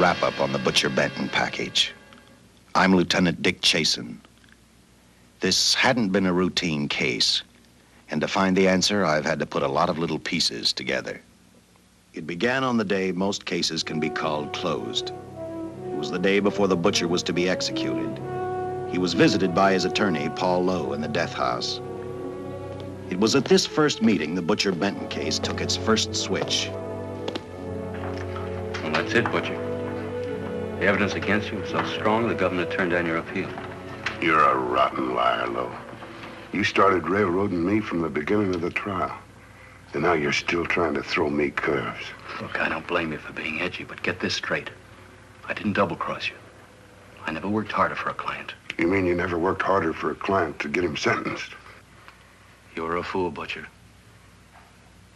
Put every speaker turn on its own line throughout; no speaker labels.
wrap-up on the Butcher Benton package. I'm Lieutenant Dick Chasen. This hadn't been a routine case, and to find the answer, I've had to put a lot of little pieces together. It began on the day most cases can be called closed. It was the day before the butcher was to be executed. He was visited by his attorney, Paul Lowe, in the death house. It was at this first meeting the Butcher Benton case took its first switch.
Well, that's it, Butcher. The evidence against you was so strong, the governor turned down your appeal.
You're a rotten liar, Lowe. You started railroading me from the beginning of the trial. And now you're still trying to throw me curves.
Look, I don't blame you for being edgy, but get this straight. I didn't double-cross you. I never worked harder for a client.
You mean you never worked harder for a client to get him sentenced?
You were a fool, Butcher.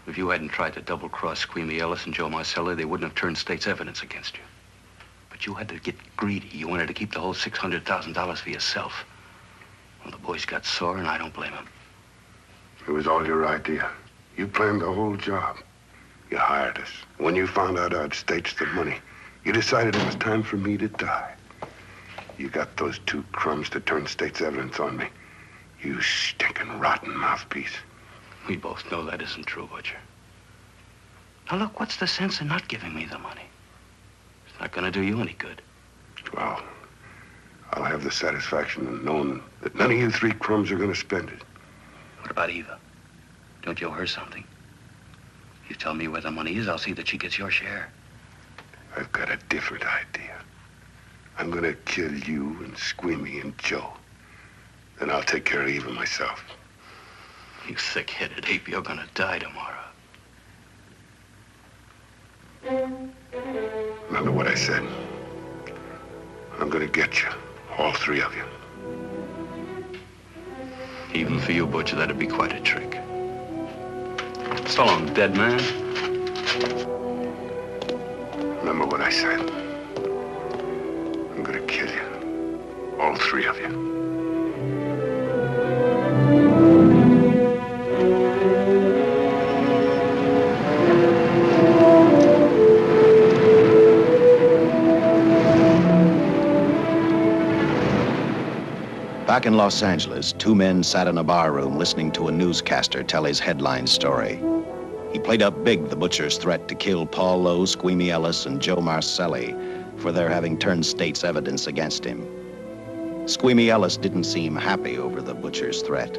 If you hadn't tried to double-cross Squeamy Ellis and Joe Marcelli, they wouldn't have turned state's evidence against you. But you had to get greedy. You wanted to keep the whole $600,000 for yourself. Well, the boys got sore, and I don't blame them.
It was all your idea. You planned the whole job. You hired us. When you found out I'd staged the money, you decided it was time for me to die. You got those two crumbs to turn state's evidence on me. You stinking rotten mouthpiece.
We both know that isn't true, Butcher. Now, look, what's the sense in not giving me the money? It's not gonna do you any good.
Well, I'll have the satisfaction of knowing that none of you three crumbs are gonna spend it.
What about Eva? Don't you owe her something? You tell me where the money is, I'll see that she gets your share.
I've got a different idea. I'm gonna kill you and Squeamy and Joe. Then I'll take care of Eva myself.
You thick-headed ape, you're gonna die tomorrow.
Remember what I said. I'm gonna get you, all three of you.
Even for you, Butcher, that'd be quite a trick. So long, dead man.
Remember what I said. I'm gonna kill you, all three of you.
Back in Los Angeles, two men sat in a bar room listening to a newscaster tell his headline story. He played up big the butcher's threat to kill Paul Lowe, Squeamy Ellis, and Joe Marcelli for their having turned state's evidence against him. Squeamy Ellis didn't seem happy over the butcher's threat.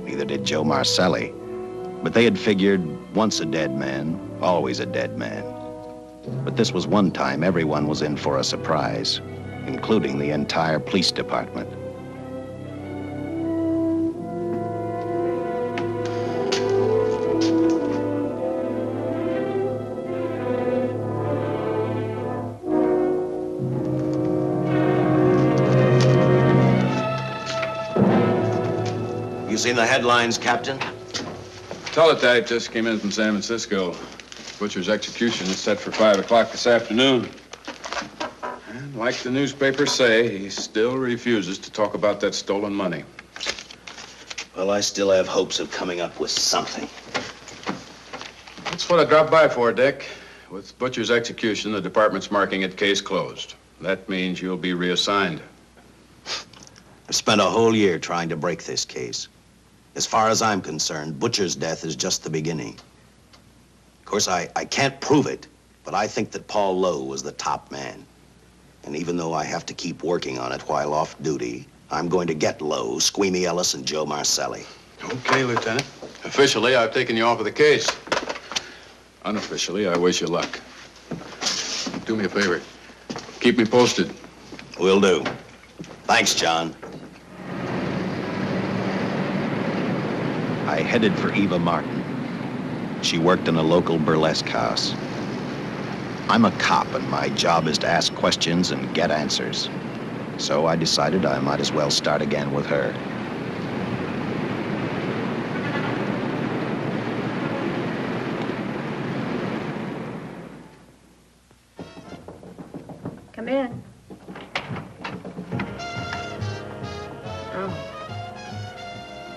Neither did Joe Marcelli. But they had figured, once a dead man, always a dead man. But this was one time everyone was in for a surprise, including the entire police department. You seen the headlines, Captain?
Teletype just came in from San Francisco. Butcher's execution is set for 5 o'clock this afternoon. And like the newspapers say, he still refuses to talk about that stolen money.
Well, I still have hopes of coming up with something.
That's what I dropped by for, Dick. With Butcher's execution, the department's marking it case closed. That means you'll be reassigned.
I've spent a whole year trying to break this case. As far as I'm concerned, Butcher's death is just the beginning. Of course, I can't prove it, but I think that Paul Lowe was the top man. And even though I have to keep working on it while off duty, I'm going to get Lowe, Squeamy Ellis, and Joe Marcelli.
Okay, Lieutenant. Officially, I've taken you off of the case. Unofficially, I wish you luck. Do me a favor. Keep me posted.
Will do. Thanks, John. I headed for Eva Martin. She worked in a local burlesque house. I'm a cop, and my job is to ask questions and get answers. So I decided I might as well start again with her.
Come in. Oh.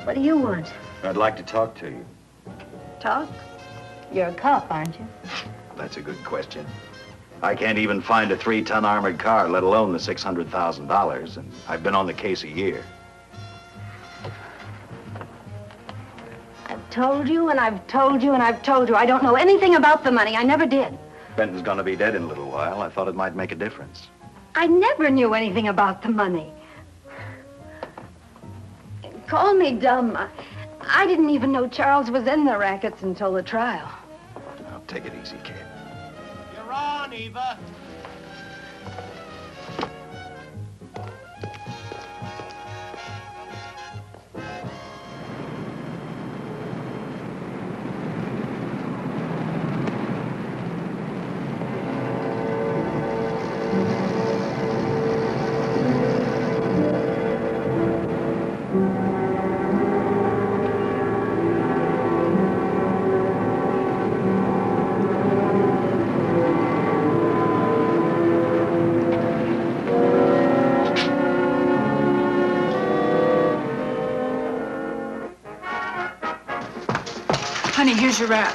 What do you want?
I'd like to talk to you.
Talk? You're a cop, aren't you?
That's a good question. I can't even find a 3-ton armored car, let alone the $600,000, and I've been on the case a year.
I've told you, and I've told you, and I've told you. I don't know anything about the money. I never did.
Benton's gonna be dead in a little while. I thought it might make a difference.
I never knew anything about the money. Call me dumb. I didn't even know Charles was in the rackets until the trial.
Now, take it easy, kid.
You're on, Eva.
Honey, here's your wrap.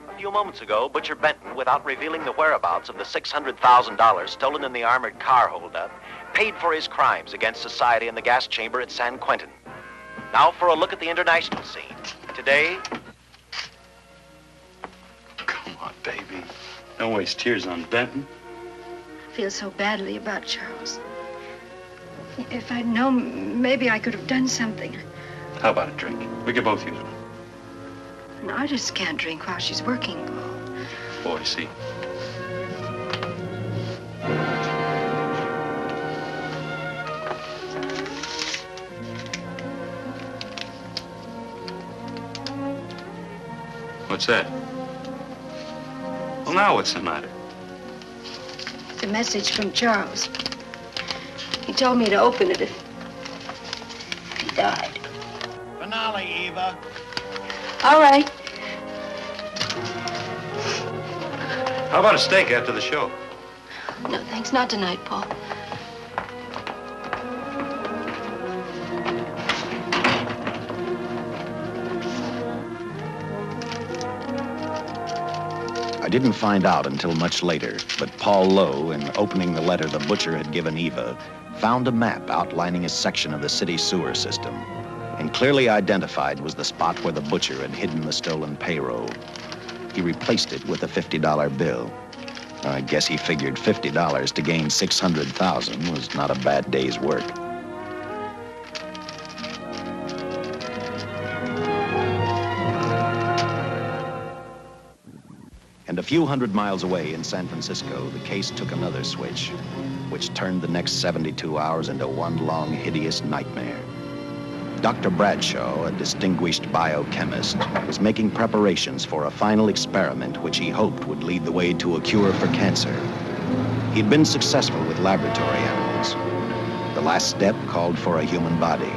A few moments ago, Butcher Benton, without revealing the whereabouts of the $600,000 stolen in the armored car holdup, paid for his crimes against society in the gas chamber at San Quentin. Now for a look at the international scene. Today...
Come on, baby. Don't waste tears on Benton.
I feel so badly about Charles. If I'd known, maybe I could have done something.
How about a drink? We could both use one.
An artist can't drink while she's working, Paul.
Boy, see. What's that? Well, now what's the matter?
It's a message from Charles. He told me to open it if he died.
Finale, Eva.
All right.
How about a steak after the show?
No, thanks. Not tonight, Paul.
I didn't find out until much later, but Paul Lowe, in opening the letter the butcher had given Eva, found a map outlining a section of the city sewer system. And clearly identified was the spot where the butcher had hidden the stolen payroll. He replaced it with a $50 bill. I guess he figured $50 to gain $600,000 was not a bad day's work. And a few hundred miles away in San Francisco, the case took another switch, which turned the next 72 hours into one long, hideous nightmare. Dr. Bradshaw, a distinguished biochemist, was making preparations for a final experiment which he hoped would lead the way to a cure for cancer. He'd been successful with laboratory animals. The last step called for a human body.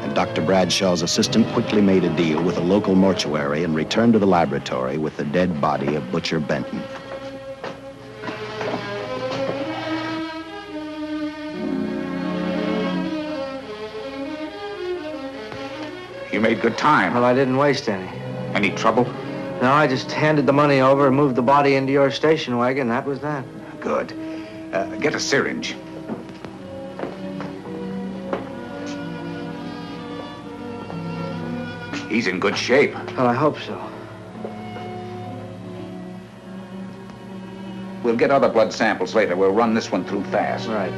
And Dr. Bradshaw's assistant quickly made a deal with a local mortuary and returned to the laboratory with the dead body of Butcher Benton.
You made good time.
Well, I didn't waste any.
Any trouble?
No, I just handed the money over and moved the body into your station wagon. That was that.
Good. Get a syringe. He's in good shape.
Well, I hope so.
We'll get other blood samples later. We'll run this one through fast.
Right.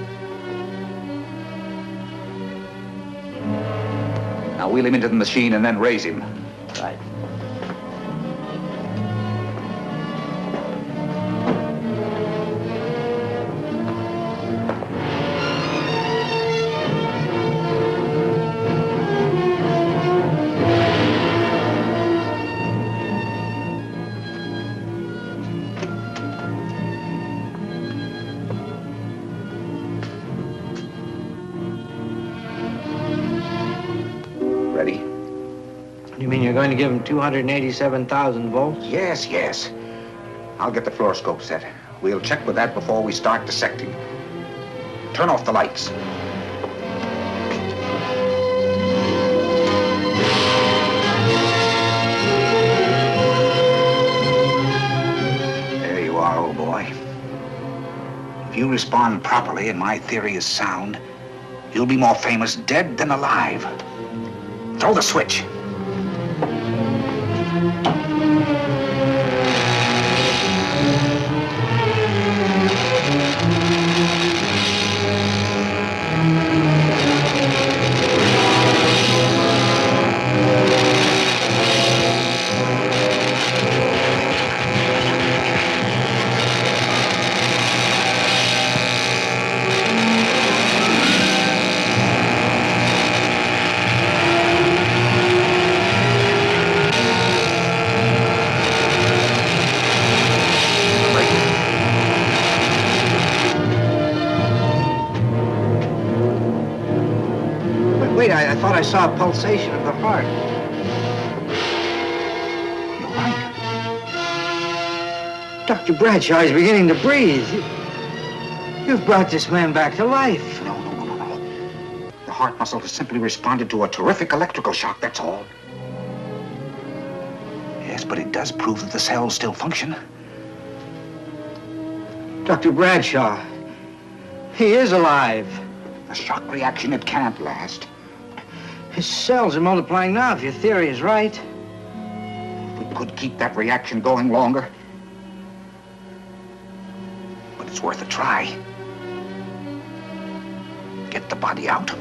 Now wheel him into the machine and then raise him.
Right.
Ready?
You going to give him 287,000 volts?
Yes, yes. I'll get the fluoroscope set. We'll check with that before we start dissecting. Turn off the lights. There you are, old boy. If you respond properly and my theory is sound, you'll be more famous dead than alive. Throw the switch.
Wait, I thought I saw a pulsation of the heart.
You're right.
Dr. Bradshaw is beginning to breathe. You've brought this man back to life.
No. The heart muscle has simply responded to a terrific electrical shock, that's all. Yes, but it does prove that the cells still function.
Dr. Bradshaw, he is alive.
A shock reaction, it can't last.
His cells are multiplying now, if your theory is right.
We could keep that reaction going longer. But it's worth a try. Get the body out.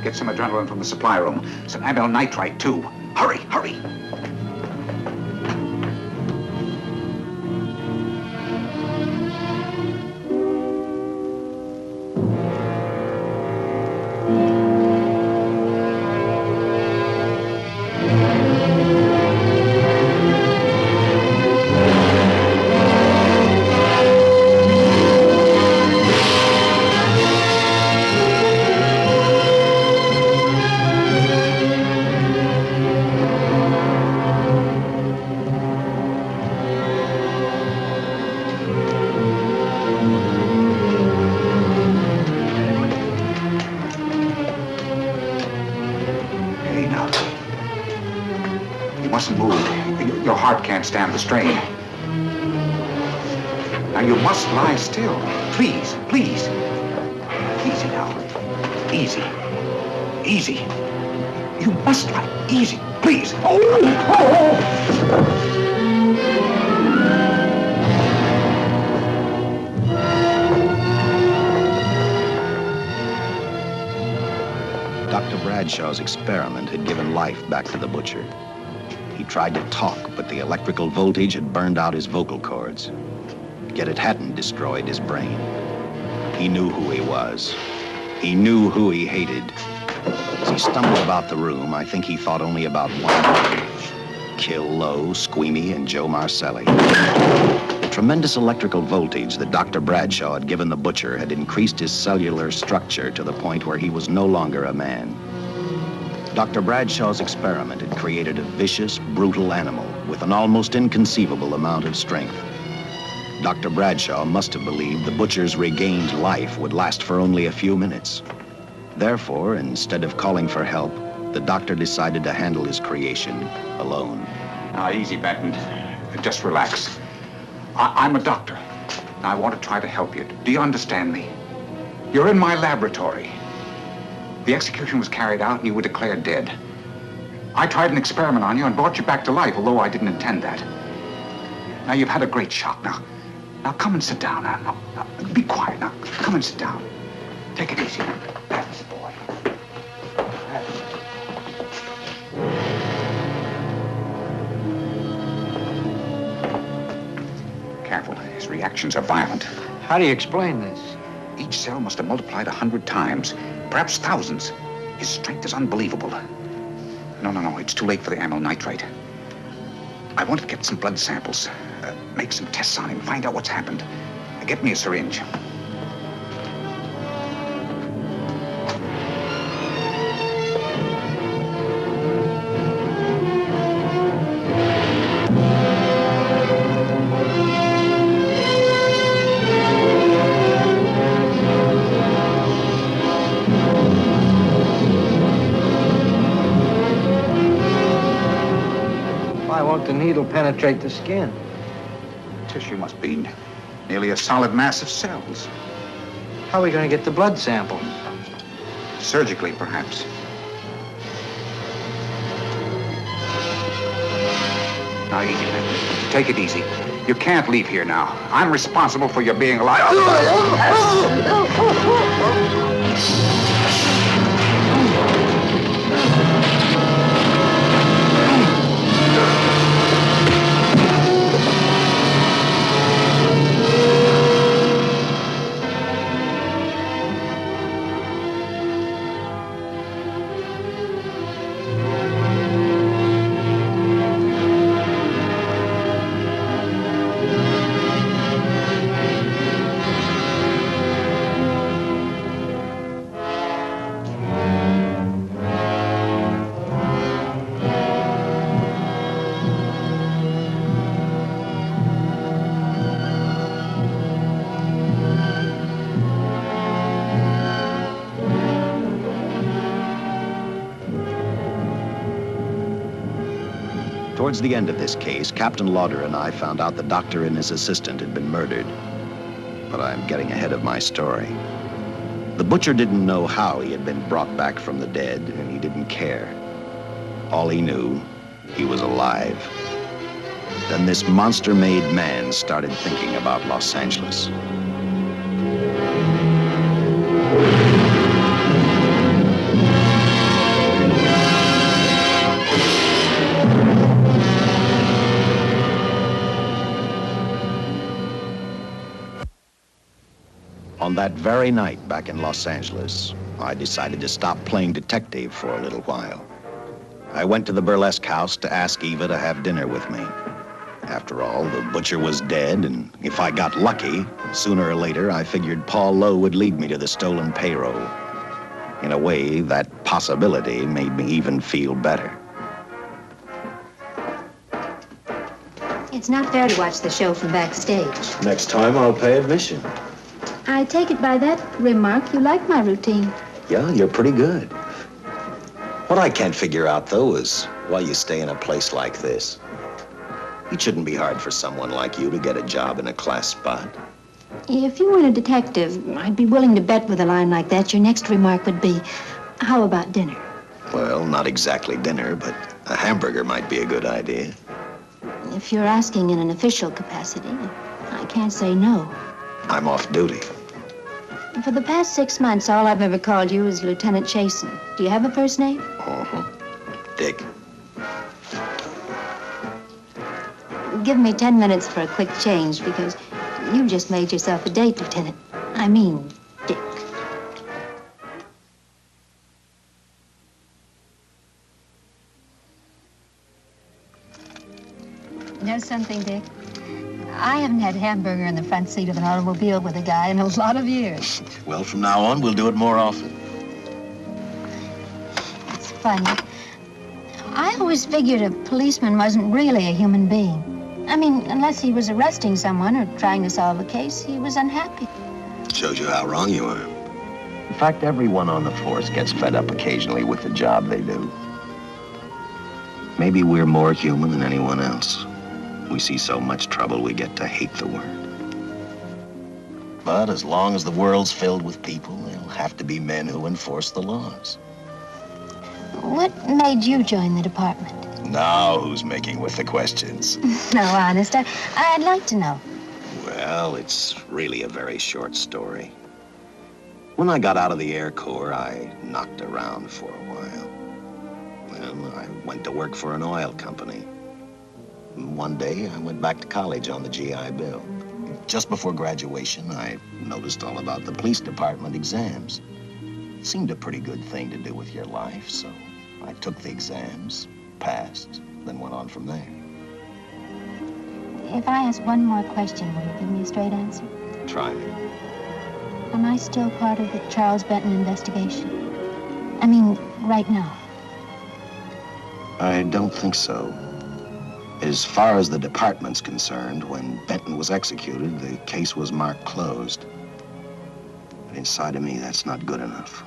Get some adrenaline from the supply room. Some amyl nitrite, too. Hurry, hurry. Stand the strain. Now you must lie still. Please, please. Easy now. Easy. Easy. You must lie. Easy, please. Oh!
Dr. Bradshaw's experiment had given life back to the butcher. He tried to talk, but the electrical voltage had burned out his vocal cords. Yet it hadn't destroyed his brain. He knew who he was. He knew who he hated. As he stumbled about the room, I think he thought only about one word: kill Lowe, Squeamy, and Joe Marcelli. The tremendous electrical voltage that Dr. Bradshaw had given the butcher had increased his cellular structure to the point where he was no longer a man. Dr. Bradshaw's experiment had created a vicious, brutal animal with an almost inconceivable amount of strength. Dr. Bradshaw must have believed the butcher's regained life would last for only a few minutes. Therefore, instead of calling for help, the doctor decided to handle his creation alone.
Now, easy, Benton. Just relax. I'm a doctor. I want to try to help you. Do you understand me? You're in my laboratory. The execution was carried out and you were declared dead. I tried an experiment on you and brought you back to life, although I didn't intend that. Now, you've had a great shock. Now come and sit down. Now, be quiet. Now, come and sit down. Take it easy. That's the boy. Careful. His reactions are violent.
How do you explain this?
Each cell must have multiplied 100 times. perhaps thousands. His strength is unbelievable. No, it's too late for the amyl nitrate. I want to get some blood samples, make some tests on him, find out what's happened. Get me a syringe.
Why won't the needle penetrate the skin?
Tissue must be nearly a solid mass of cells.
How are we going to get the blood sample?
Surgically, perhaps. Now, take it easy. You can't leave here now. I'm responsible for your being alive.
Towards the end of this case, Captain Lauder and I found out the doctor and his assistant had been murdered. But I'm getting ahead of my story. The butcher didn't know how he had been brought back from the dead, and he didn't care. All he knew, he was alive. Then this monster-made man started thinking about Los Angeles. On that very night back in Los Angeles, I decided to stop playing detective for a little while. I went to the burlesque house to ask Eva to have dinner with me. After all, the butcher was dead, and if I got lucky, sooner or later, I figured Paul Lowe would lead me to the stolen payroll. In a way, that possibility made me even feel better.
It's not fair to watch the show from backstage.
Next time, I'll pay admission.
I take it by that remark you like my routine.
Yeah, you're pretty good. What I can't figure out, though, is why you stay in a place like this. It shouldn't be hard for someone like you to get a job in a class spot.
If you weren't a detective, I'd be willing to bet with a line like that your next remark would be, how about dinner?
Well, not exactly dinner, but a hamburger might be a good idea.
If you're asking in an official capacity, I can't say no.
I'm off duty.
For the past 6 months, all I've ever called you is Lieutenant Chasen. Do you have a first name?
Dick.
Give me 10 minutes for a quick change, because you just made yourself a date, Lieutenant. I mean, Dick. You know something, Dick? I haven't had hamburger in the front seat of an automobile with a guy in a lot of years.
Well, from now on, we'll do it more often.
It's funny. I always figured a policeman wasn't really a human being. I mean, unless he was arresting someone or trying to solve a case, he was unhappy.
Shows you how wrong you are. In fact, everyone on the force gets fed up occasionally with the job they do. Maybe we're more human than anyone else. We see so much trouble, we get to hate the word. But as long as the world's filled with people, there'll have to be men who enforce the laws.
What made you join the department?
Now, who's making with the questions?
No, honest, I'd like to know.
Well, it's really a very short story. When I got out of the Air Corps, I knocked around for a while. Well, I went to work for an oil company. One day, I went back to college on the GI Bill. Just before graduation, I noticed all about the police department exams. Seemed a pretty good thing to do with your life, so I took the exams, passed, then went on from there.
If I ask one more question, will you give me a straight answer?
Try me.
Am I still part of the Charles Benton investigation? I mean, right now.
I don't think so. As far as the department's concerned, when Benton was executed, the case was marked closed. But inside of me, that's not good enough.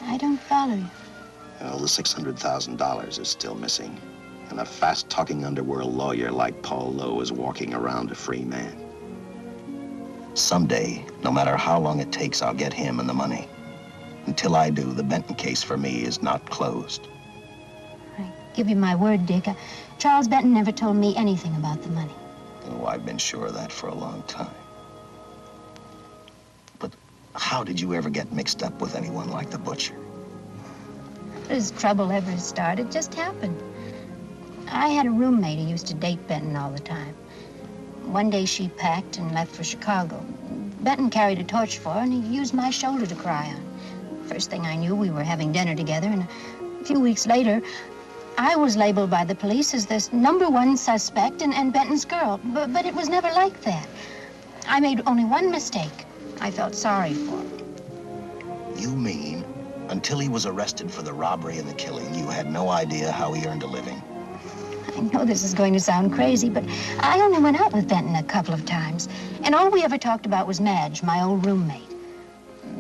I don't follow you.
Well, the $600,000 is still missing. And a fast-talking underworld lawyer like Paul Lowe is walking around a free man. Someday, no matter how long it takes, I'll get him and the money. Until I do, the Benton case for me is not closed.
I give you my word, Dick. Charles Benton never told me anything about the money.
Oh, I've been sure of that for a long time. But how did you ever get mixed up with anyone like the butcher?
As trouble ever started, just happened. I had a roommate who used to date Benton all the time. One day she packed and left for Chicago. Benton carried a torch for her, and he used my shoulder to cry on. First thing I knew, we were having dinner together, and a few weeks later, I was labeled by the police as this #1 suspect and Benton's girl. But it was never like that. I made only one mistake. I felt sorry for him.
You mean, until he was arrested for the robbery and the killing, you had no idea how he earned a living?
I know this is going to sound crazy, but I only went out with Benton a couple of times. And all we ever talked about was Madge, my old roommate.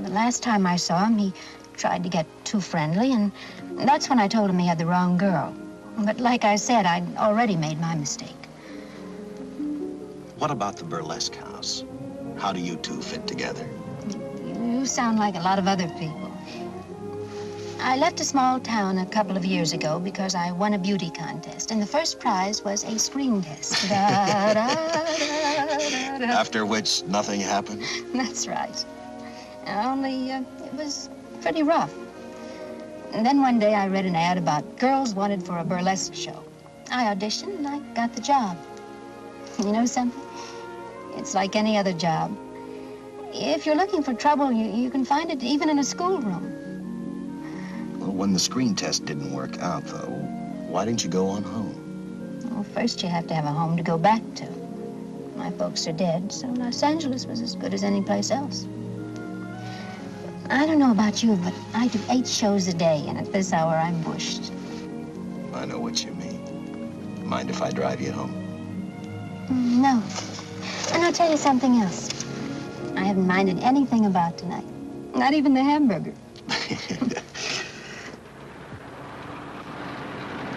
The last time I saw him, he tried to get too friendly, and that's when I told him he had the wrong girl. But like I said, I'd already made my mistake.
What about the burlesque house? How do you two fit together?
You sound like a lot of other people. I left a small town a couple of years ago because I won a beauty contest, and the first prize was a screen test. Da, da, da, da, da.
After which nothing happened?
That's right. Only it was pretty rough. And then one day I read an ad about girls wanted for a burlesque show. I auditioned and I got the job. You know something? It's like any other job. If you're looking for trouble, you can find it even in a schoolroom.
Well, when the screen test didn't work out, though, why didn't you go on home?
Well, first you have to have a home to go back to. My folks are dead, so Los Angeles was as good as any place else. I don't know about you, but I do 8 shows a day, and at this hour I'm bushed.
I know what you mean. Mind if I drive you home?
No. And I'll tell you something else. I haven't minded anything about tonight. Not even the hamburger.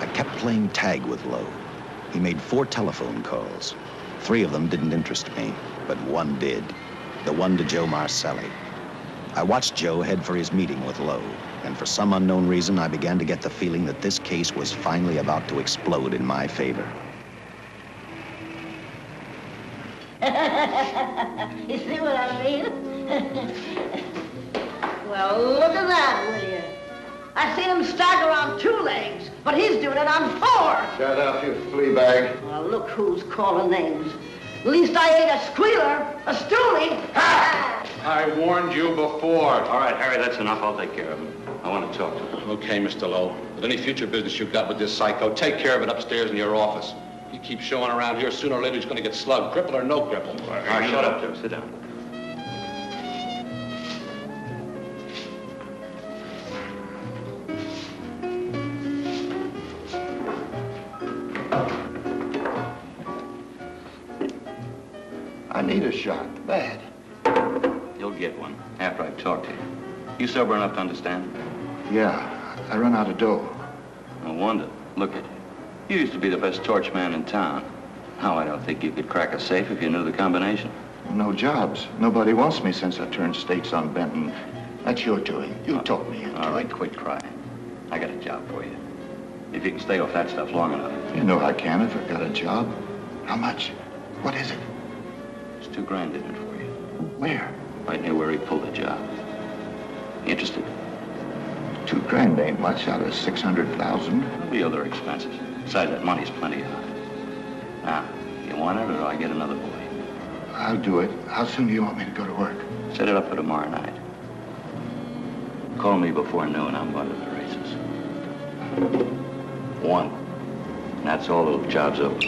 I kept playing tag with Lowe. He made 4 telephone calls. 3 of them didn't interest me, but one did. The one to Joe Marcelli. I watched Joe head for his meeting with Lowe, and for some unknown reason, I began to get the feeling that this case was finally about to explode in my favor.
You see what I mean? Well, look at that, will you? I seen him stagger on 2 legs, but he's doing it on 4.
Shut up, you flea bag.
Well, look who's calling names. At least I ain't a squealer, a stoolie.
Ha! I warned you before.
All right, Harry, that's enough. I'll take care of him. I want to talk to him.
Okay, Mr. Lowe. But any future business you've got with this psycho, take care of it upstairs in your office. He keeps showing around here, sooner or later he's going to get slugged, cripple or no cripple.
All right, shut up, Joe. Sit down.
I need a shot, bad.
You'll get one after I've talked to you. You sober enough to understand?
Yeah, I run out of dough.
No wonder. Look at you. You used to be the best torch man in town. Now, I don't think you could crack a safe if you knew the combination.
No jobs. Nobody wants me since I turned states on Benton. That's your doing. You talked me into
All right,
it.
quit crying. I got a job for you. If you can stay off that stuff long enough.
You know I can if I've got a job. How much? What is it?
There's $2,000 in it for you.
Where?
Right near where he pulled the job. You interested?
$2,000 ain't much out of 600,000.
There'll be other expenses. Besides, that money's plenty of. Now, you want it, or do I get another boy?
I'll do it. How soon do you want me to go to work?
Set it up for tomorrow night. Call me before noon. I'm going to the races. 1. And that's all. The job's over.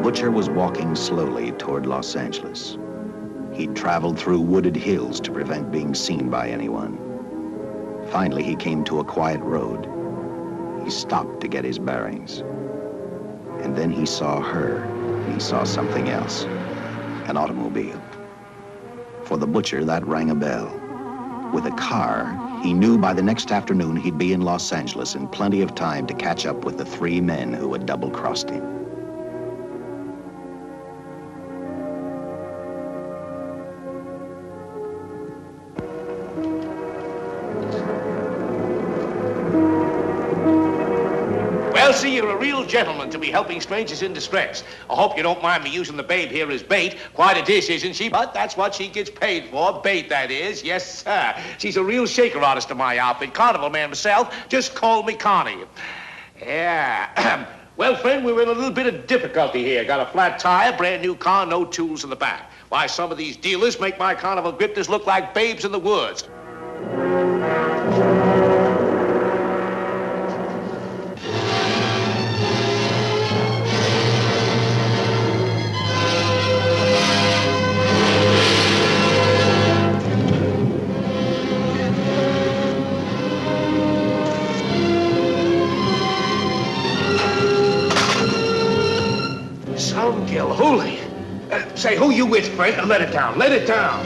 Butcher was walking slowly toward Los Angeles. He'd traveled through wooded hills to prevent being seen by anyone. Finally, he came to a quiet road. He stopped to get his bearings. And then he saw her, and he saw something else, an automobile. For the butcher, that rang a bell. With a car, he knew by the next afternoon he'd be in Los Angeles in plenty of time to catch up with the 3 men who had double-crossed him.
See, you're a real gentleman to be helping strangers in distress. I hope you don't mind me using the babe here as bait. Quite a dish, isn't she? But that's what she gets paid for. Bait, that is. Yes, sir. She's a real shaker artist of my outfit. Carnival man myself. Just call me Connie. Yeah. Well, friend, we're in a little bit of difficulty here. Got a flat tire, brand new car, no tools in the back. Why, some of these dealers make my carnival grifters look like babes in the woods. Holy. Say, who you with, friend? Let it down. Let it down.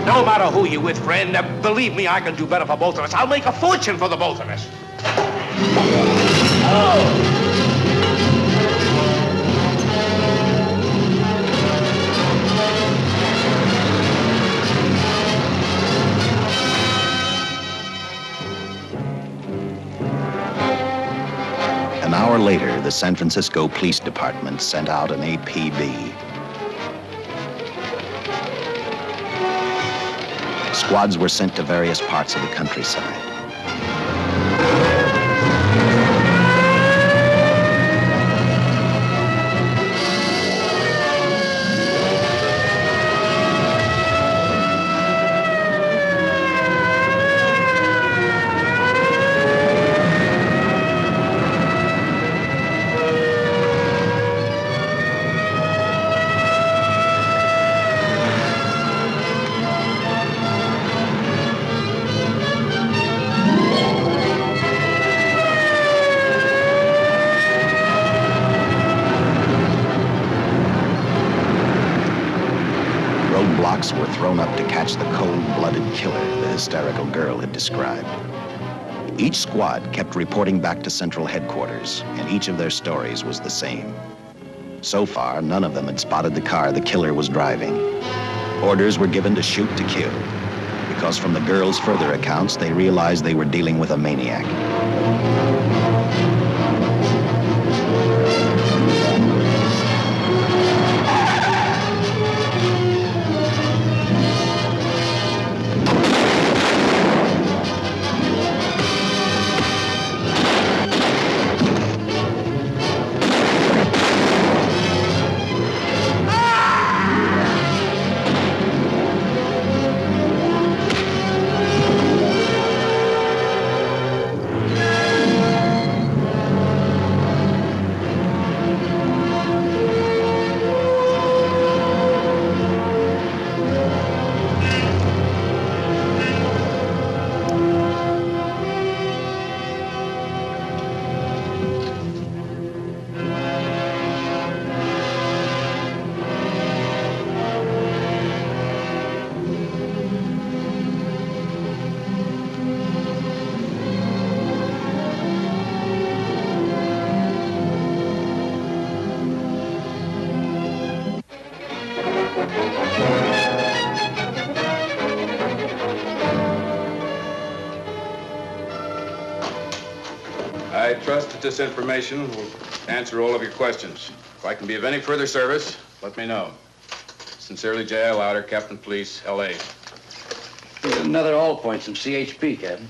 No matter who you with, friend, believe me, I can do better for both of us. I'll make a fortune for the both of us. Oh!
An hour later, the San Francisco Police Department sent out an APB. Squads were sent to various parts of the countryside. Were thrown up to catch the cold-blooded killer the hysterical girl had described. Each squad kept reporting back to central headquarters, and each of their stories was the same. So far, none of them had spotted the car the killer was driving. Orders were given to shoot to kill, because from the girls' further accounts, they realized they were dealing with a maniac.
I trust that this information will answer all of your questions. If I can be of any further service, let me know. Sincerely, J.I. Louder, Captain Police, L.A.
Here's another all points from CHP, Captain.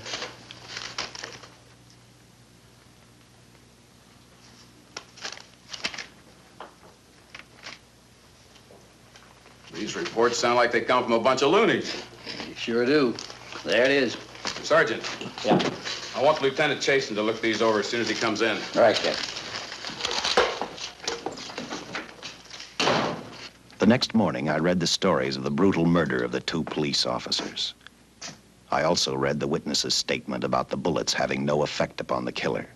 These reports sound like they come from a bunch of loonies.
You sure do. There it is.
Sergeant.
Yeah.
I want Lieutenant Chasen to look these over as soon as he comes in.
All right, Captain.
The next morning, I read the stories of the brutal murder of the 2 police officers. I also read the witness's statement about the bullets having no effect upon the killer.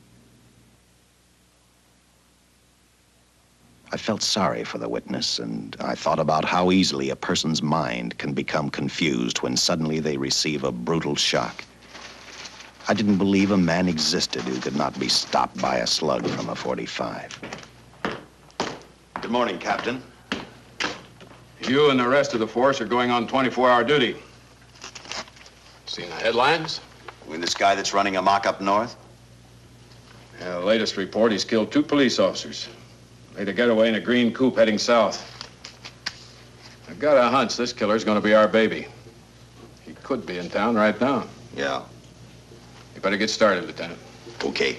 I felt sorry for the witness, and I thought about how easily a person's mind can become confused when suddenly they receive a brutal shock. I didn't believe a man existed who could not be stopped by a slug from a .45. Good morning, Captain.
You and the rest of the force are going on 24-hour duty. Seen the headlines?
You mean this guy that's running amok up north?
Yeah, the latest report, he's killed 2 police officers. Made a getaway in a green coupe heading south. I've got a hunch this killer's gonna be our baby. He could be in town right now.
Yeah.
You better get started, Lieutenant.
Okay.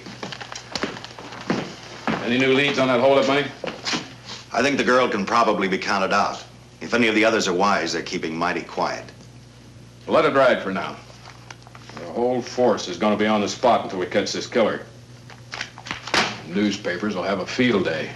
Any new leads on that holdup money?
I think the girl can probably be counted out. If any of the others are wise, they're keeping mighty quiet.
Well, let it ride for now. The whole force is gonna be on the spot until we catch this killer. Newspapers will have a field day.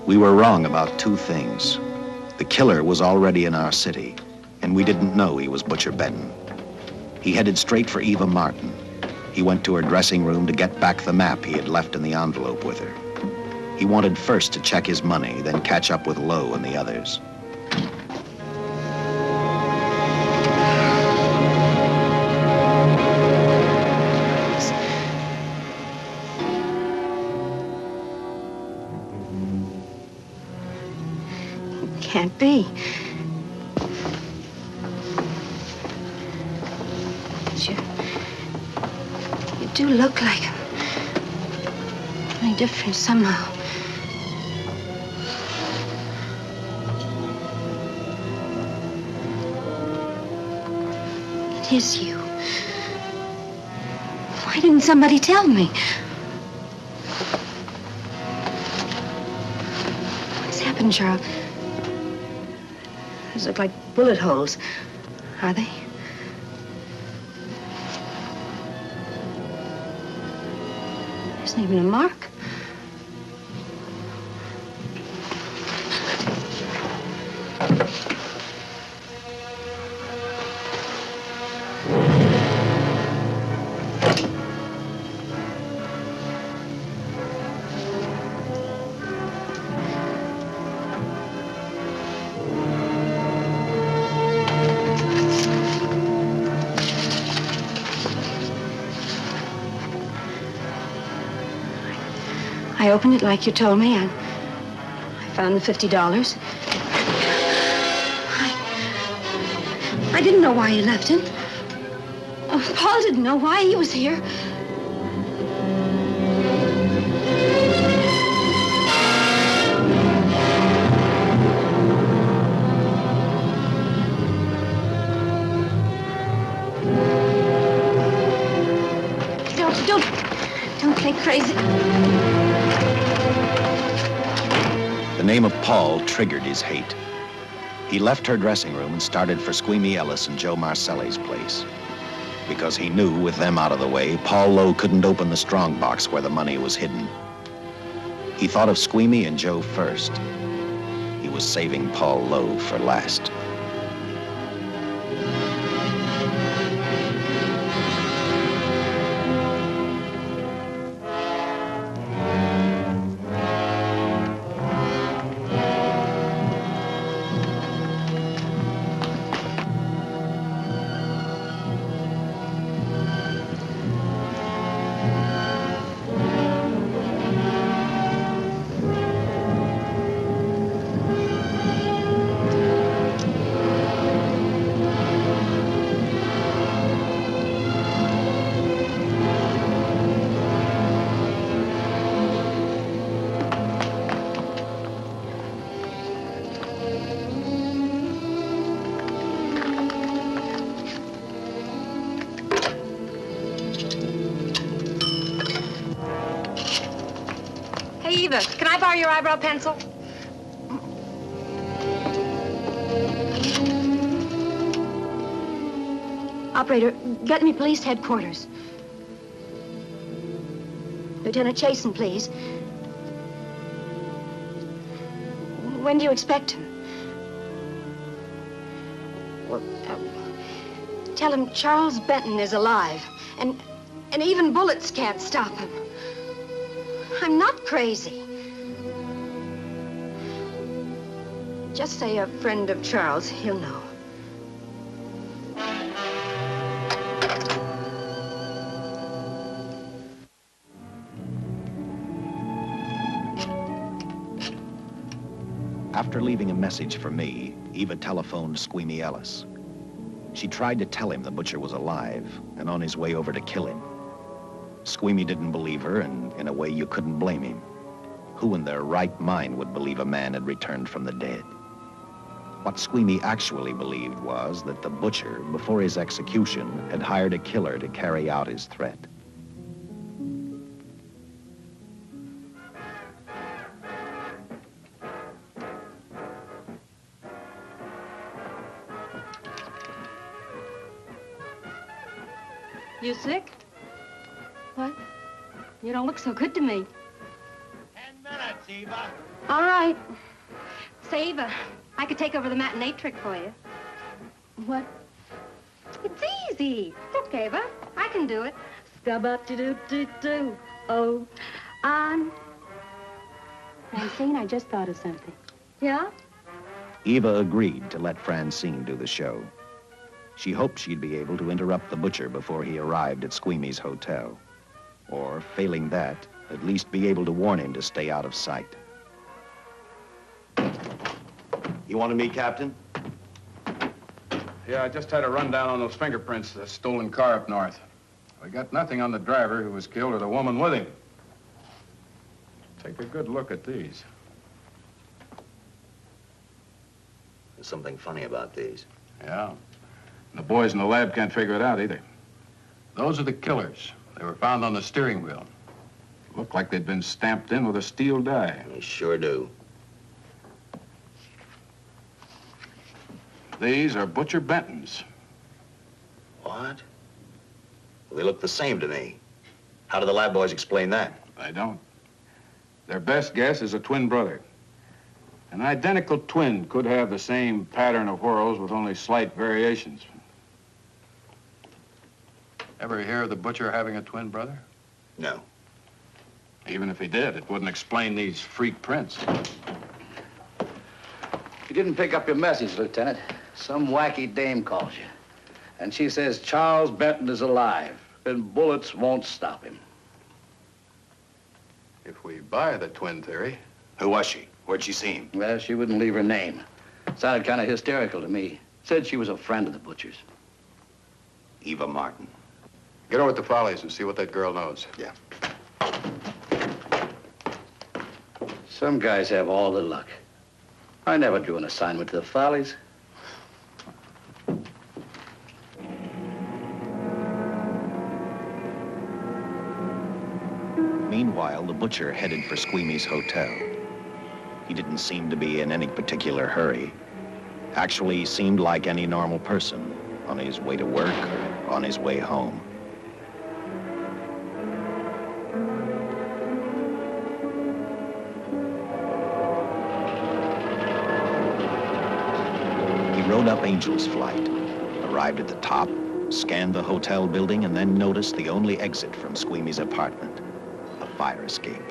We were wrong about 2 things. The killer was already in our city, and we didn't know he was Butcher Benton. He headed straight for Eva Martin. He went to her dressing room to get back the map he had left in the envelope with her. He wanted first to check his money, then catch up with Lowe and the others.
Can't be. But you do look like him. Only different somehow. It is you. Why didn't somebody tell me? What's happened, Charles? Those look like bullet holes. Are they? There isn't even a mark. I opened it like you told me, and I found the $50. I didn't know why you left him. Oh, Paul didn't know why he was here. Don't play crazy.
The name of Paul triggered his hate. He left her dressing room and started for Squeamy Ellis and Joe Marcelli's place. Because he knew, with them out of the way, Paul Lowe couldn't open the strongbox where the money was hidden. He thought of Squeamy and Joe first. He was saving Paul Lowe for last.
Eva, can I borrow your eyebrow pencil?
Operator, get me police headquarters. Lieutenant Chasen, please. When do you expect him? Well, tell him Charles Benton is alive, and even bullets can't stop him. I'm not crazy. Just say a friend of Charles. He'll know.
After leaving a message for me, Eva telephoned Squeamy Ellis. She tried to tell him the butcher was alive and on his way over to kill him. Squeamy didn't believe her, and in a way you couldn't blame him. Who in their right mind would believe a man had returned from the dead? What Squeamy actually believed was that the butcher, before his execution, had hired a killer to carry out his threat.
You sick? What? You don't look so good to me.
10 minutes, Eva.
All right.
Say, Eva, I could take over the matinee trick for you.
What?
It's easy. Look, Eva, I can do it.
Scabba-doo-doo-doo-doo. Oh, I'm...
Francine, I just thought of something.
Yeah?
Eva agreed to let Francine do the show. She hoped she'd be able to interrupt the butcher before he arrived at Squeamy's hotel. Or, failing that, at least be able to warn him to stay out of sight.
You wanted me, Captain?
Yeah, I just had a rundown on those fingerprints, the stolen car up north. We got nothing on the driver who was killed or the woman with him. Take a good look at these.
There's something funny about these.
Yeah. The boys in the lab can't figure it out either. Those are the killers. They were found on the steering wheel. Looked like they'd been stamped in with a steel die.
They sure do.
These are Butcher Benton's.
What? They look the same to me. How do the lab boys explain that?
They don't. Their best guess is a twin brother. An identical twin could have the same pattern of whorls with only slight variations. Ever hear of the butcher having a twin brother?
No.
Even if he did, it wouldn't explain these freak prints.
You didn't pick up your message, Lieutenant. Some wacky dame calls you. And she says Charles Benton is alive, and bullets won't stop him.
If we buy the twin theory...
Who was she? Where'd she see him?
Well, she wouldn't leave her name. Sounded kind of hysterical to me. Said she was a friend of the butcher's.
Eva Martin.
Get over to the Follies and see what that girl knows.
Yeah.
Some guys have all the luck. I never drew an assignment to the Follies.
Meanwhile, the butcher headed for Squeamy's hotel. He didn't seem to be in any particular hurry. Actually, he seemed like any normal person, on his way to work or on his way home. He rode up Angel's Flight, arrived at the top, scanned the hotel building, and then noticed the only exit from Squeamy's apartment, a fire escape.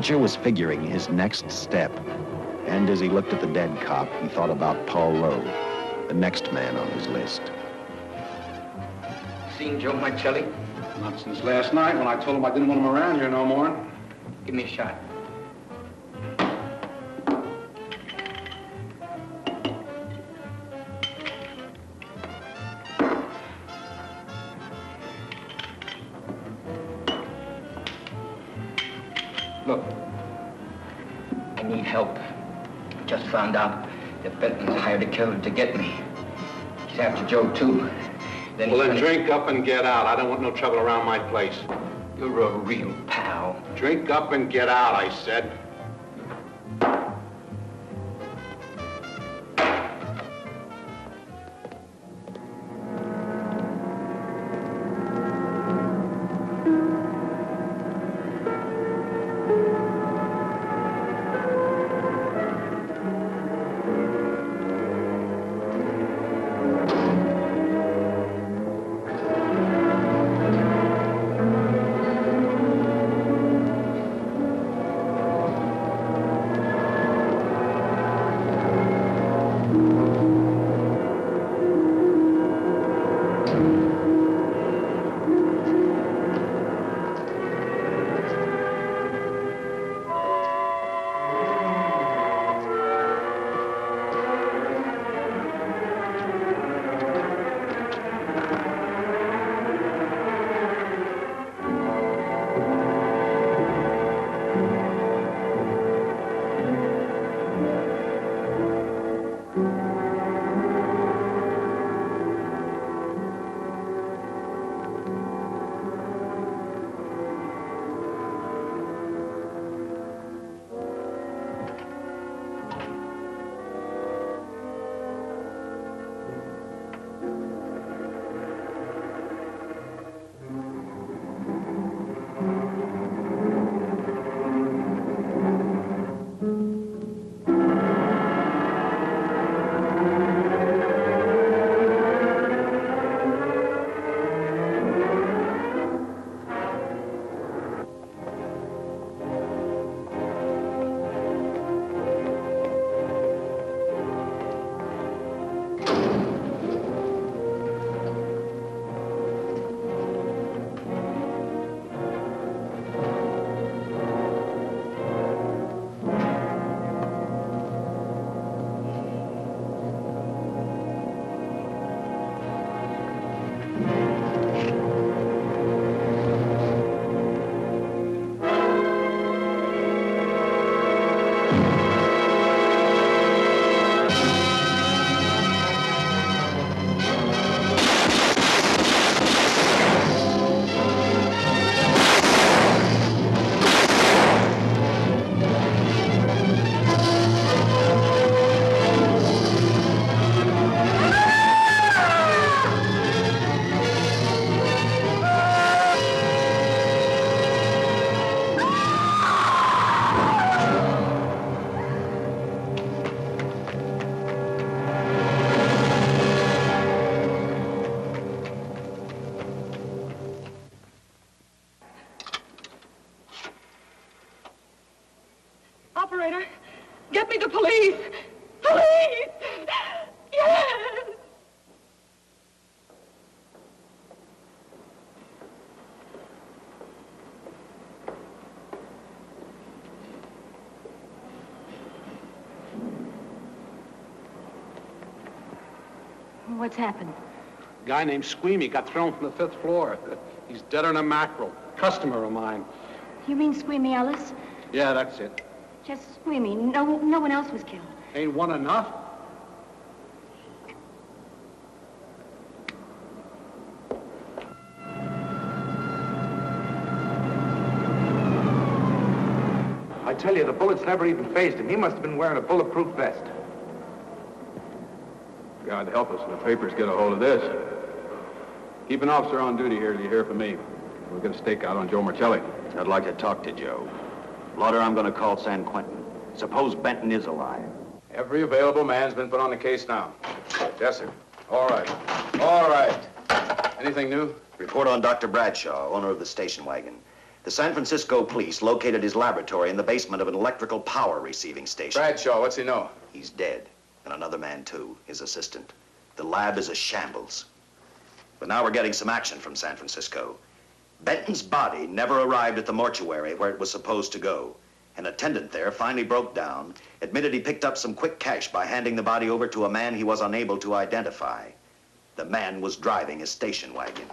Butcher was figuring his next step. And as he looked at the dead cop, he thought about Paul Lowe, the next man on his list.
Seen Joe Marcelli?
Not since last night when I told him I didn't want him around here no more.
Give me a shot. Look, I need help. Just found out that Benton's hired a killer to get me. He's after Joe, too.
Well, then drink up and get out. I don't want no trouble around my place.
You're a real pal.
Drink up and get out, I said.
Operator, get me the police! Police! Yes!
What's happened?
A guy named Squeamy got thrown from the 5th floor. He's deader than a mackerel. Customer of mine.
You mean Squeamy Ellis?
Yeah, that's it.
Just Squeamy. No one else was killed.
Ain't one enough?
I tell you, the bullets never even phased him. He must have been wearing a bulletproof vest.
God help us when the papers get a hold of this. Keep an officer on duty here till you hear from me. We'll get a stakeout on Joe Marcelli.
I'd like to talk to Joe. Lauder, I'm going to call San Quentin. Suppose Benton is alive.
Every available man's been put on the case now. Yes, sir. All right. All right. Anything new?
Report on Dr. Bradshaw, owner of the station wagon.
The San Francisco police located his laboratory in the basement of an electrical power receiving station.
Bradshaw, what's he know?
He's dead. And another man, too, his assistant. The lab is a shambles. But now we're getting some action from San Francisco. Benton's body never arrived at the mortuary where it was supposed to go. An attendant there finally broke down, admitted he picked up some quick cash by handing the body over to a man he was unable to identify. The man was driving a station wagon.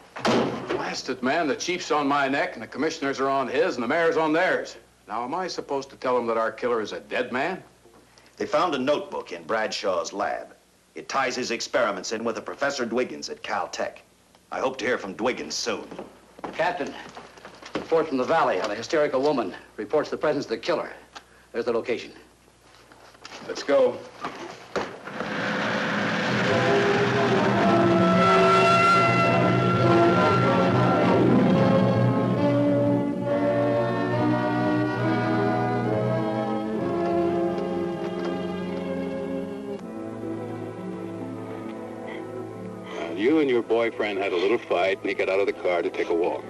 Blast it, man. The chief's on my neck, and the commissioners are on his, and the mayor's on theirs. Now, am I supposed to tell them that our killer is a dead man?
They found a notebook in Bradshaw's lab. It ties his experiments in with a Professor Dwiggins at Caltech. I hope to hear from Dwiggins soon.
Captain, report from the valley on a hysterical woman. Reports the presence of the killer. There's the location.
Let's go.
You and your boyfriend had a little fight, and he got out of the car to take a walk.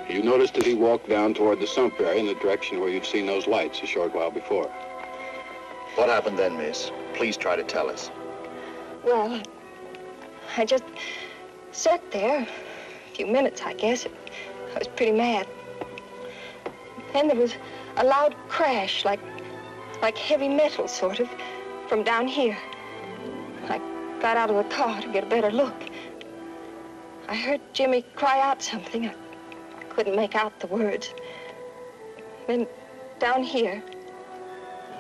You noticed that he walked down toward the sump area in the direction where you'd seen those lights a short while before.
What happened then, miss? Please try to tell us.
Well, I just sat there a few minutes, I guess. I was pretty mad. Then there was a loud crash, like heavy metal, sort of, from down here. I got out of the car to get a better look. I heard Jimmy cry out something. I couldn't make out the words. Then down here,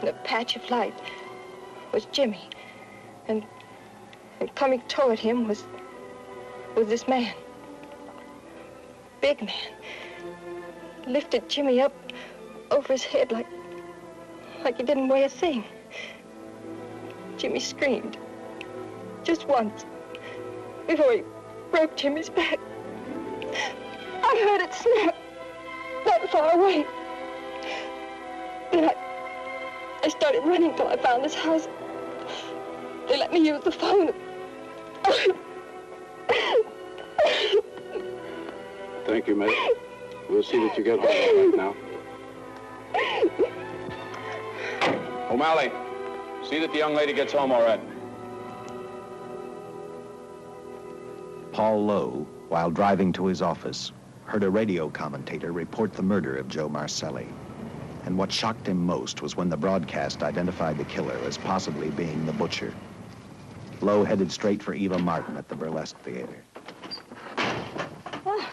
in a patch of light, was Jimmy. And coming toward him was this man. Big man. Lifted Jimmy up over his head like he didn't weigh a thing. Jimmy screamed. Just once, before he broke Jimmy's back. I heard it snap, not far away. Then I started running till I found this house. They let me use the phone.
Thank you, miss. We'll see that you get home right now.
O'Malley, see that the young lady gets home all right.
Paul Lowe, while driving to his office, heard a radio commentator report the murder of Joe Marcelli. And what shocked him most was when the broadcast identified the killer as possibly being the butcher. Lowe headed straight for Eva Martin at the Burlesque Theater.
Oh,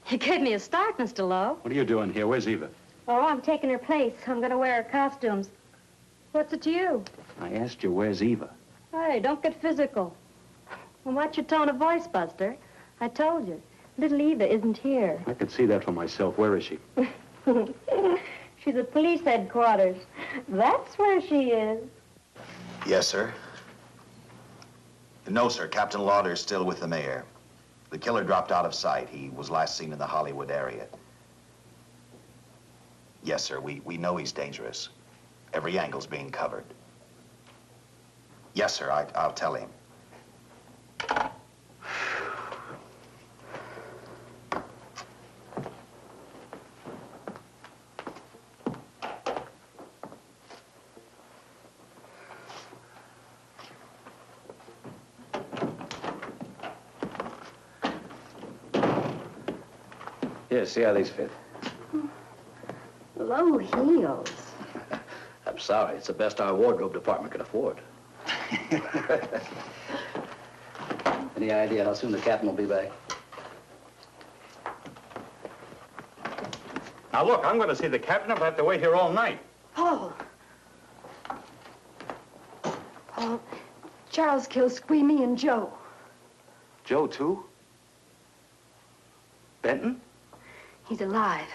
you gave me a start, Mr. Lowe.
What are you doing here? Where's Eva?
Oh, I'm taking her place. I'm going to wear her costumes. What's it to you?
I asked you, where's Eva?
Hey, don't get physical. Well, watch your tone of voice, Buster. I told you. Little Eva isn't here.
I could see that for myself. Where is she?
She's at police headquarters. That's where she is.
Yes, sir. No, sir. Captain Lauder's still with the mayor. The killer dropped out of sight. He was last seen in the Hollywood area. Yes, sir. We know he's dangerous. Every angle's being covered. Yes, sir. I'll tell him.
Here, see how these fit.
Low heels.
I'm sorry. It's the best our wardrobe department can afford. Any idea how soon the captain will be back?
Now, look, I'm going to see the captain if I have to wait here all night.
Paul. Paul, Charles killed Squeamy and Joe.
Joe, too? Benton?
He's alive.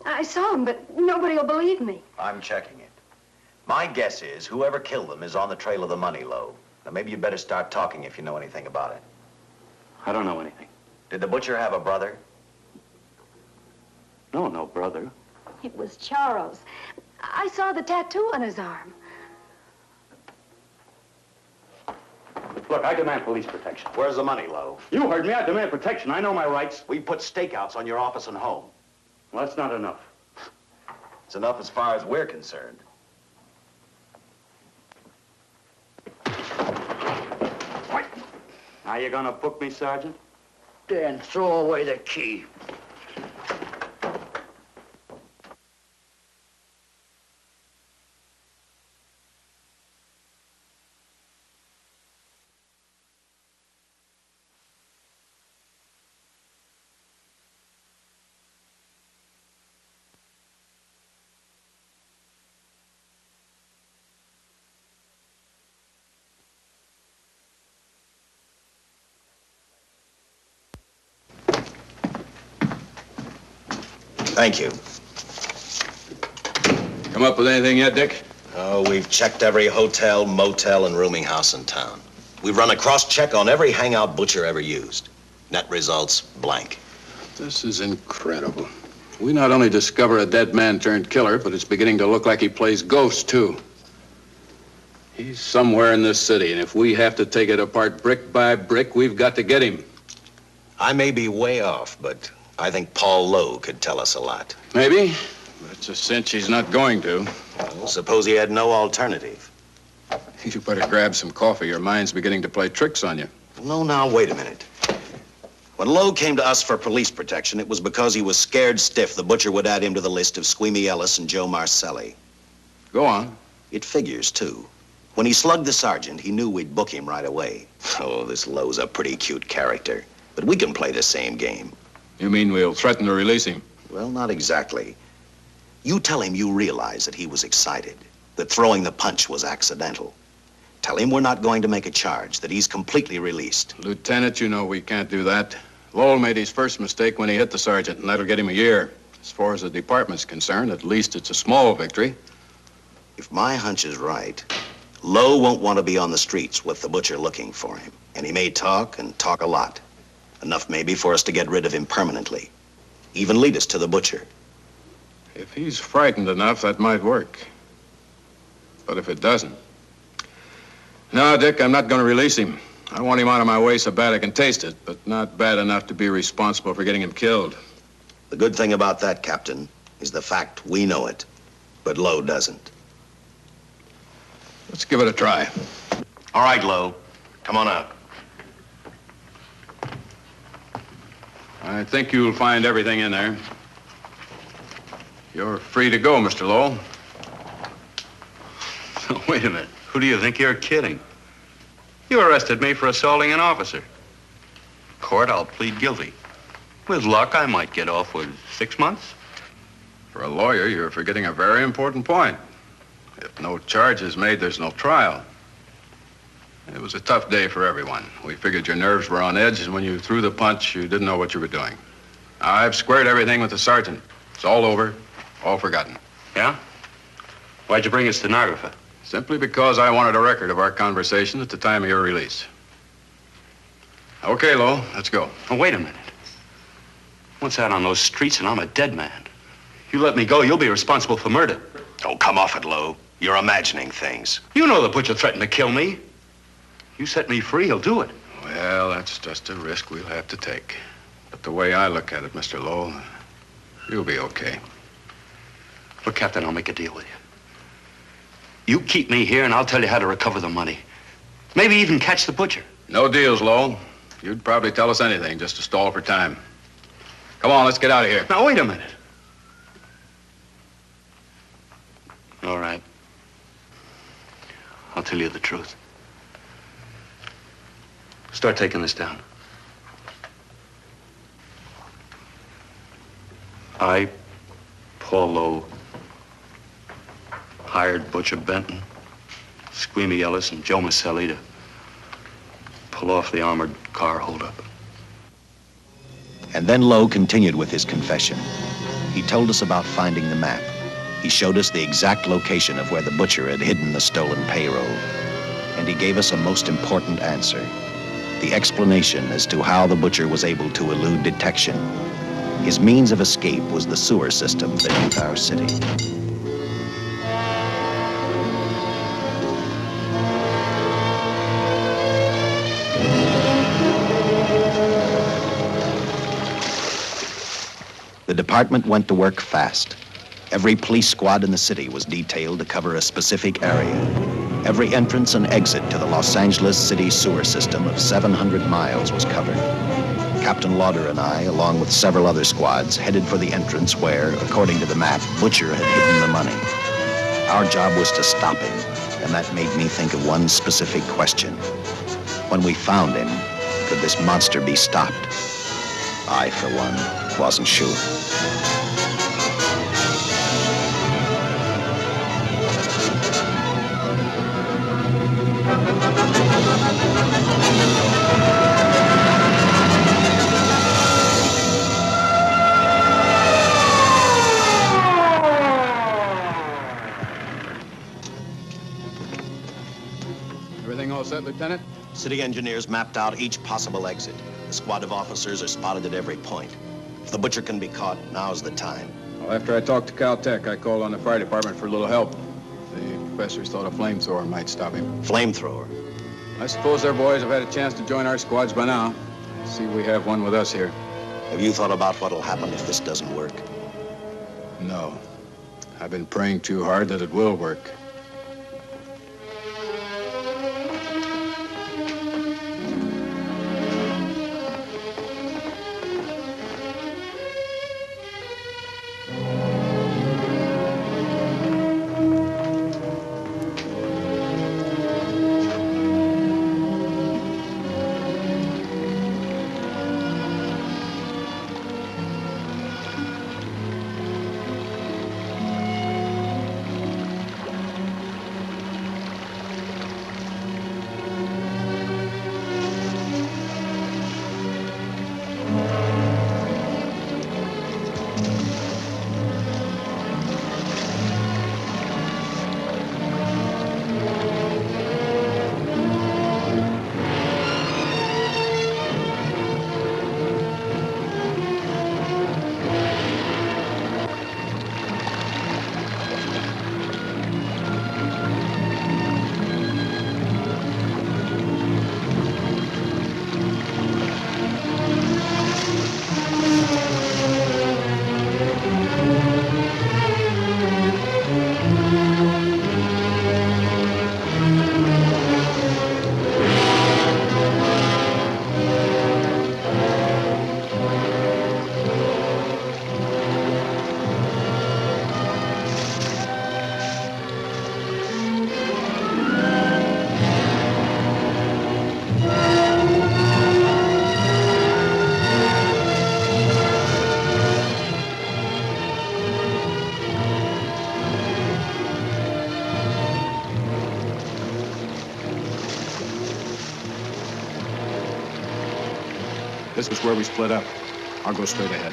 I saw him, but nobody will believe me.
I'm checking it. My guess is whoever killed them is on the trail of the money, Lowe. Now, maybe you better start talking if you know anything about it.
I don't know anything.
Did the butcher have a brother?
No, no brother.
It was Charles. I saw the tattoo on his arm.
Look, I demand police protection.
Where's the money, Lowe?
You heard me. I demand protection. I know my rights.
We put stakeouts on your office and home.
Well, that's not enough.
It's enough as far as we're concerned.
Now you gonna book me, Sergeant?
Dan, throw away the key.
Thank you.
Come up with anything yet, Dick?
Oh, we've checked every hotel, motel, and rooming house in town. We've run a cross-check on every hangout Butcher ever used. Net results, blank.
This is incredible. We not only discover a dead man turned killer, but it's beginning to look like he plays ghost, too. He's somewhere in this city, and if we have to take it apart brick by brick, we've got to get him.
I may be way off, but I think Paul Lowe could tell us a lot.
Maybe, but it's a cinch he's not going to.
Well, suppose he had no alternative.
You better grab some coffee. Your mind's beginning to play tricks on you.
No, now, wait a minute. When Lowe came to us for police protection, it was because he was scared stiff the Butcher would add him to the list of Squeamy Ellis and Joe Marcelli.
Go on.
It figures, too. When he slugged the sergeant, he knew we'd book him right away. Oh, this Lowe's a pretty cute character. But we can play the same game.
You mean we'll threaten to release him?
Well, not exactly. You tell him you realize that he was excited, that throwing the punch was accidental. Tell him we're not going to make a charge, that he's completely released.
Lieutenant, you know we can't do that. Lowell made his first mistake when he hit the sergeant, and that'll get him a year. As far as the department's concerned, at least it's a small victory.
If my hunch is right, Lowe won't want to be on the streets with the Butcher looking for him. And he may talk, and talk a lot. Enough maybe for us to get rid of him permanently. Even lead us to the Butcher.
If he's frightened enough, that might work. But if it doesn't... No, Dick, I'm not going to release him. I want him out of my way so bad I can taste it, but not bad enough to be responsible for getting him killed.
The good thing about that, Captain, is the fact we know it, but Lowe doesn't.
Let's give it a try.
All right, Lowe. Come on out.
I think you'll find everything in there. You're free to go, Mr. Lowell.
Wait a minute. Who do you think you're kidding? You arrested me for assaulting an officer. Court, I'll plead guilty. With luck, I might get off with 6 months.
For a lawyer, you're forgetting a very important point. If no charge is made, there's no trial. It was a tough day for everyone. We figured your nerves were on edge, and when you threw the punch, you didn't know what you were doing. I've squared everything with the sergeant. It's all over, all forgotten.
Yeah? Why'd you bring a stenographer?
Simply because I wanted a record of our conversation at the time of your release. Okay, Lowe, let's go.
Oh, wait a minute. Once out on those streets and I'm a dead man. You let me go, you'll be responsible for murder.
Oh, come off it, Lowe. You're imagining things.
You know the Butcher threatened to kill me. You set me free, he'll do it.
Well, that's just a risk we'll have to take. But the way I look at it, Mr. Lowell, you'll be okay.
Look, Captain, I'll make a deal with you. You keep me here and I'll tell you how to recover the money. Maybe even catch the Butcher.
No deals, Lowell. You'd probably tell us anything just to stall for time. Come on, let's get out of here.
Now, wait a minute. All right. I'll tell you the truth. Start taking this down. I, Paul Lowe, hired Butcher Benton, Squeamy Ellis, and Joe Marcelli to pull off the armored car holdup.
And then Lowe continued with his confession. He told us about finding the map. He showed us the exact location of where the Butcher had hidden the stolen payroll. And he gave us a most important answer. The explanation as to how the Butcher was able to elude detection. His means of escape was the sewer system beneath our city. The department went to work fast. Every police squad in the city was detailed to cover a specific area. Every entrance and exit to the Los Angeles city sewer system of 700 miles was covered. Captain Lauder and I, along with several other squads, headed for the entrance where, according to the map, Butcher had hidden the money. Our job was to stop him, and that made me think of one specific question. When we found him, could this monster be stopped? I, for one, wasn't sure.
Everything all set, Lieutenant?
City engineers mapped out each possible exit. The squad of officers are spotted at every point. If the Butcher can be caught, now's the time.
Well, after I talked to Caltech, I called on the fire department for a little help. The professors thought a flamethrower might stop him.
Flamethrower?
I suppose their boys have had a chance to join our squads by now. I see we have one with us here.
Have you thought about what'll happen if this doesn't work?
No. I've been praying too hard that it will work. This was where we split up. I'll go straight ahead.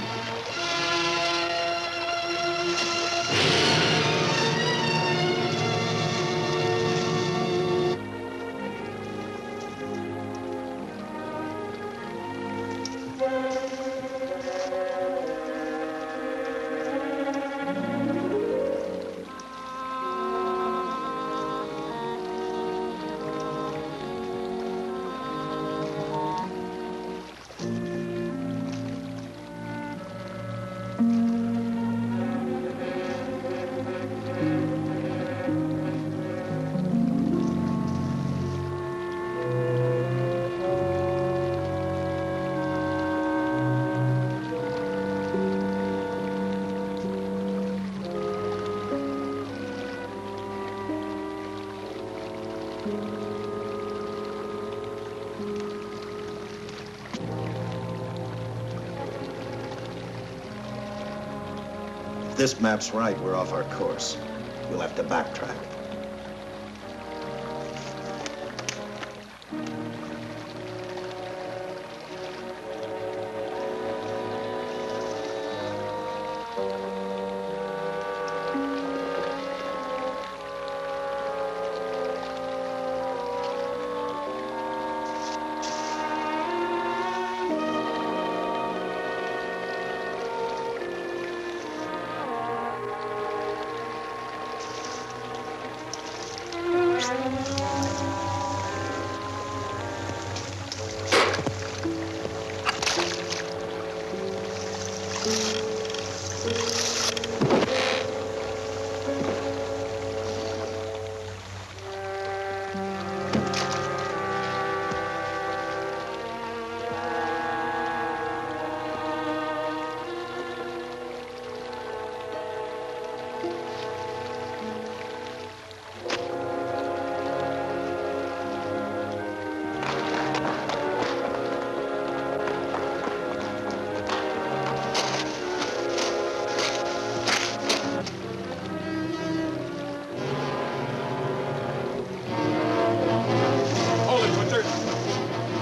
If this map's right, we're off our course. We'll have to backtrack.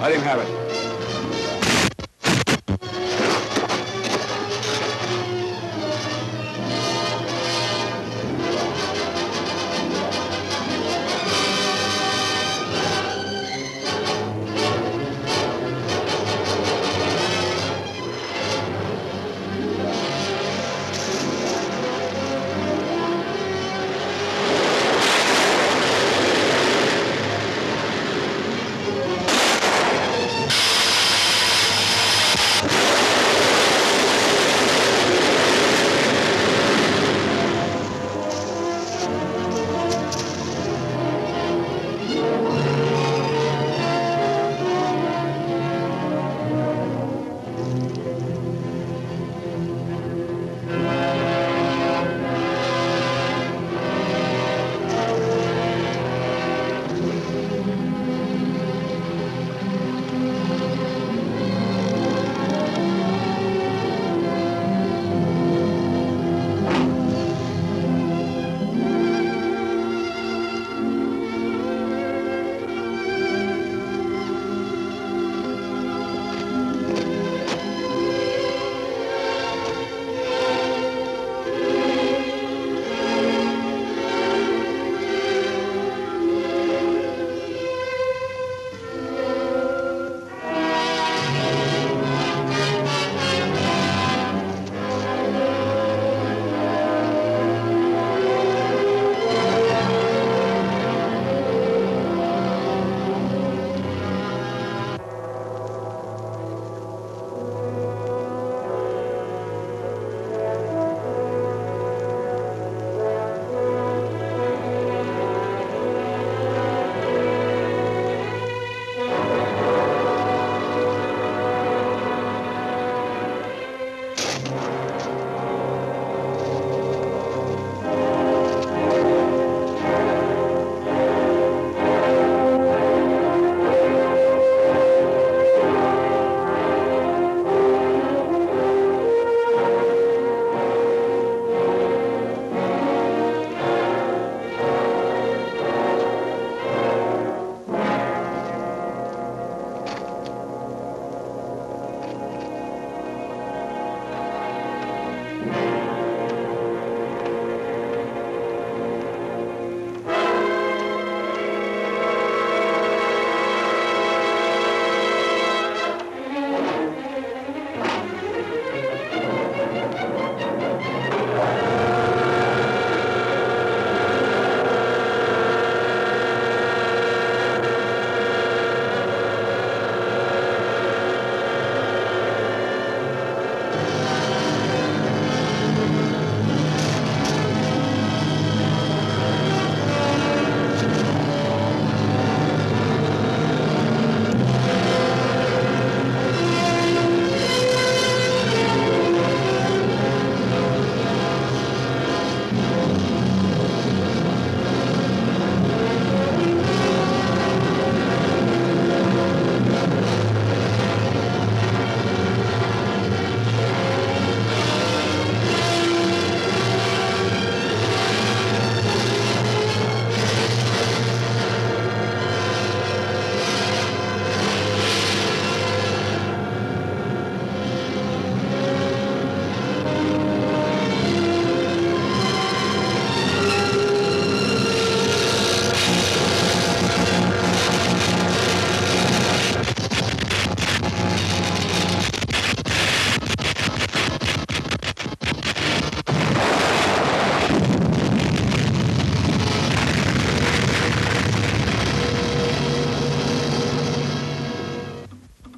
Let him have it.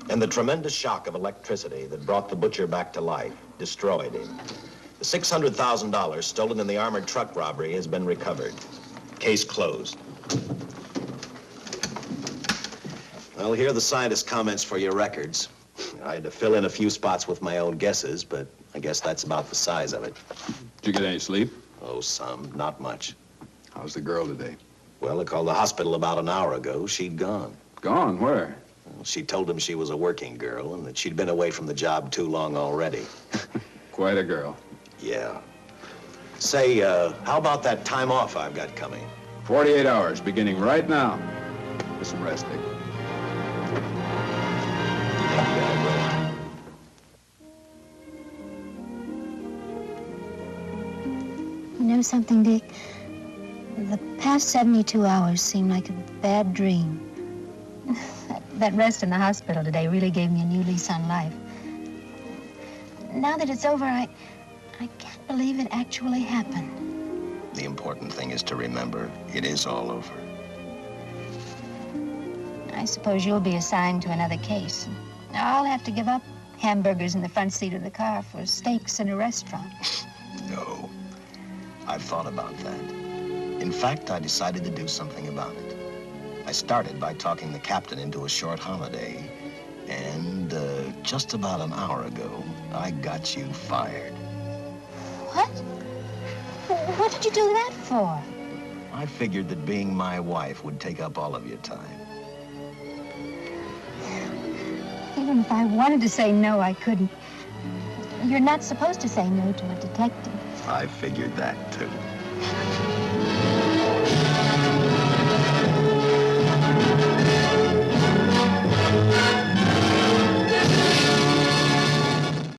And the tremendous shock of electricity that brought the butcher back to life destroyed him. The $600,000 stolen in the armored truck robbery has been recovered. Case closed. Well, here are the scientist's comments for your records. I had to fill in a few spots with my own guesses, but I guess that's about the size of it.
Did you get any sleep?
Oh, some. Not much.
How's the girl today?
Well, I called the hospital about an hour ago. She'd gone.
Gone? Where?
Well, she told him she was a working girl and that she'd been away from the job too long already.
Quite a girl.
Yeah. Say, how about that time off I've got coming?
48 hours, beginning right now. Get some rest, Dick.
You know something, Dick? The past 72 hours seem like a bad dream. That rest in the hospital today really gave me a new lease on life. Now that it's over, I can't believe it actually happened.
The important thing is to remember it is all over.
I suppose you'll be assigned to another case. I'll have to give up hamburgers in the front seat of the car for steaks in a restaurant.
No. I've thought about that. In fact, I decided to do something about it. I started by talking the captain into a short holiday, and just about an hour ago, I got you fired.
What? What did you do that for?
I figured that being my wife would take up all of your time.
Even if I wanted to say no, I couldn't. You're not supposed to say no to a detective.
I figured that, too.